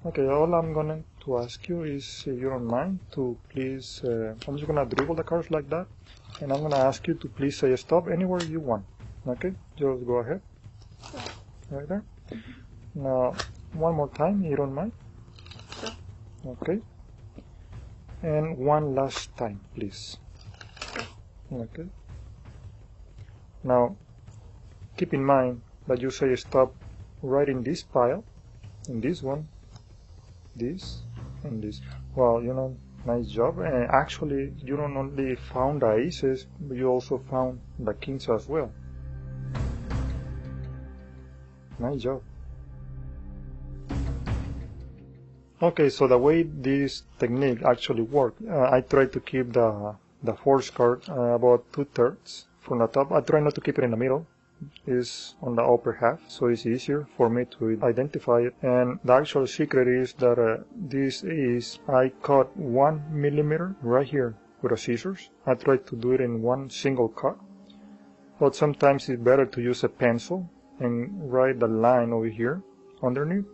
Okay, all I'm going to ask you is, if you don't mind, to please, I'm just going to dribble the cards like that, and I'm going to ask you to please say stop anywhere you want. Okay, just go ahead. Right there. Now, one more time, you don't mind? Okay. And one last time, please. Okay. Now, keep in mind that you say stop right in this pile, in this one, this, and this. Well, you know, nice job. And actually, you don't only found the aces, but you also found the kings as well. Nice job. Okay, so the way this technique actually works, I try to keep the force card about 2/3 from the top. I try not to keep it in the middle. It's on the upper half, so it's easier for me to identify it. And the actual secret is that this is, I cut 1 millimeter right here with a scissors. I try to do it in one single cut, but sometimes it's better to use a pencil and write the line over here underneath.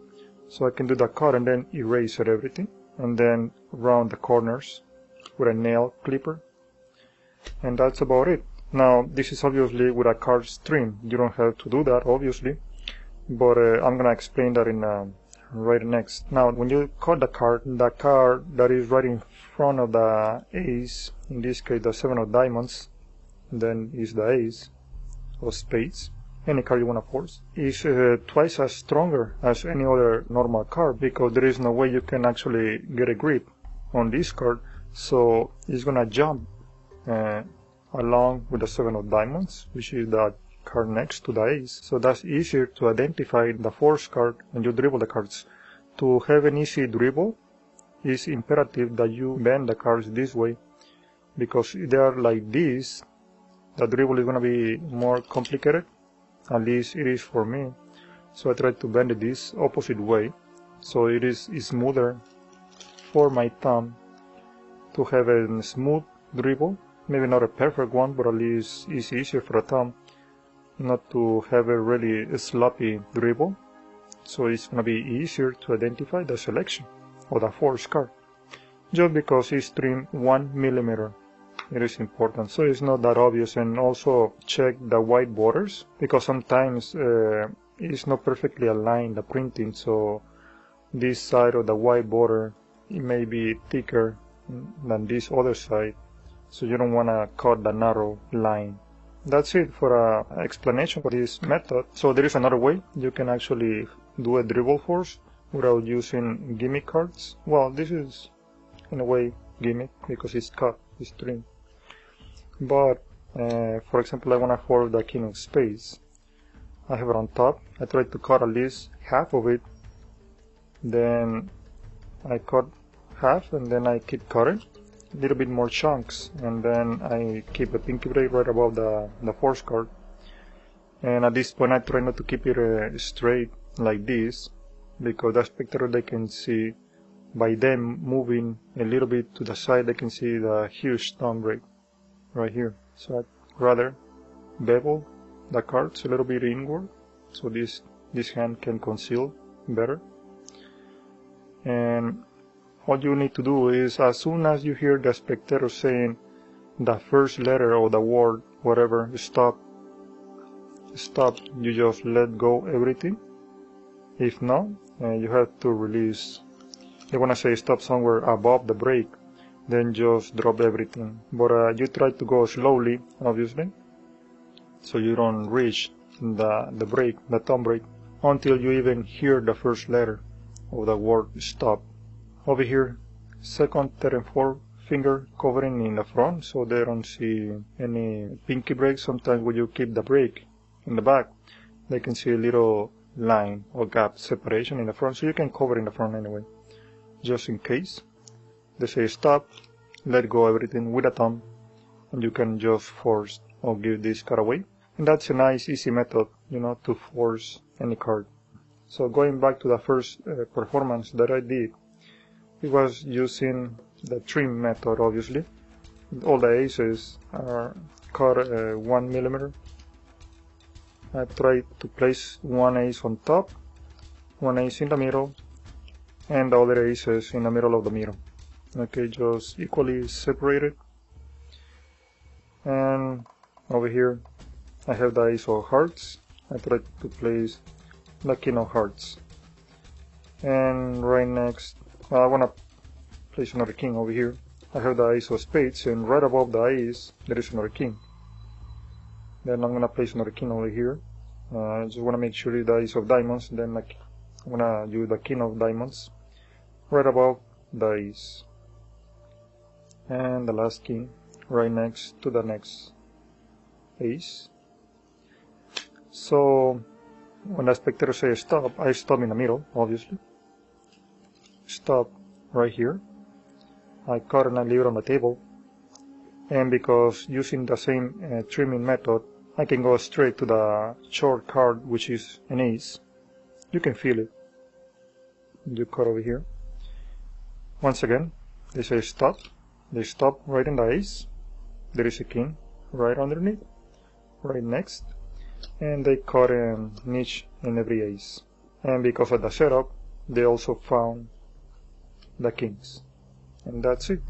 So I can do the cut and then erase everything, and then round the corners with a nail clipper, and that's about it. Now this is obviously with a card stream. You don't have to do that obviously, but I'm gonna explain that in right next. Now when you cut the card that is right in front of the ace, in this case the 7 of diamonds, then is the ace of spades, any card you want to force, is twice as stronger as any other normal card, because there is no way you can actually get a grip on this card, so it's gonna jump along with the 7 of diamonds, which is the card next to the ace. So that's easier to identify the force card when you dribble the cards. To have an easy dribble, it's imperative that you bend the cards this way, because if they are like this, the dribble is gonna be more complicated. At least it is for me. So I try to bend it this opposite way, so it is smoother for my thumb to have a smooth dribble. Maybe not a perfect one, but at least it's easier for a thumb not to have a really sloppy dribble. So it's gonna be easier to identify the selection of the force card, just because it's trimmed 1 millimeter. It is important, so it's not that obvious. And also check the white borders, because sometimes it's not perfectly aligned, the printing, so this side of the white border, it may be thicker than this other side, so you don't want to cut the narrow line. That's it for an explanation for this method. So there is another way you can actually do a dribble force without using gimmick cards. Well, this is in a way gimmick because it's cut, it's trimmed. But for example, I want to force the king of spades. I have it on top. I try to cut at least half of it, then I cut half, and then I keep cutting a little bit more chunks, and then I keep a pinky braid right above the force card. And at this point I try not to keep it straight like this, because the spectator, they can see by them moving a little bit to the side, they can see the huge thumb break right here. So I'd rather bevel the cards a little bit inward, so this hand can conceal better. And all you need to do is, as soon as you hear the spectator saying the first letter of the word, whatever, stop, you just let go everything. If not, you have to release. You want to say stop somewhere above the break, then just drop everything. But you try to go slowly, obviously, so you don't reach the break, the thumb break, until you even hear the first letter of the word stop. Over here, second, third, and fourth finger covering in the front, so they don't see any pinky break. Sometimes when you keep the break in the back, they can see a little line or gap separation in the front, so you can cover in the front anyway, just in case. They say stop, let go everything with a thumb, and you can just force or give this card away. And that's a nice easy method, you know, to force any card. So going back to the first performance that I did, it was using the trim method. Obviously all the aces are cut 1 millimeter. I tried to place one ace on top, one ace in the middle, and the other aces in the middle of the middle. Okay, just equally separated. And over here I have the ace of hearts. I try to place the king of hearts. And right next, I want to place another king over here. I have the ace of spades, and right above the ace there is another king. Then I'm going to place another king over here. I just want to make sure the ace of diamonds. Then I'm going to use the king of diamonds right above the ace. And the last king right next to the next ace. So when the spectator says stop, I stop in the middle, obviously. Stop right here. I cut and I leave it on the table. And because using the same trimming method, I can go straight to the short card, which is an ace. You can feel it. You cut over here. Once again, they say stop. They stop right in the ace. There is a king right underneath, right next. And they cut an niche in every ace. And because of the setup, they also found the kings. And that's it.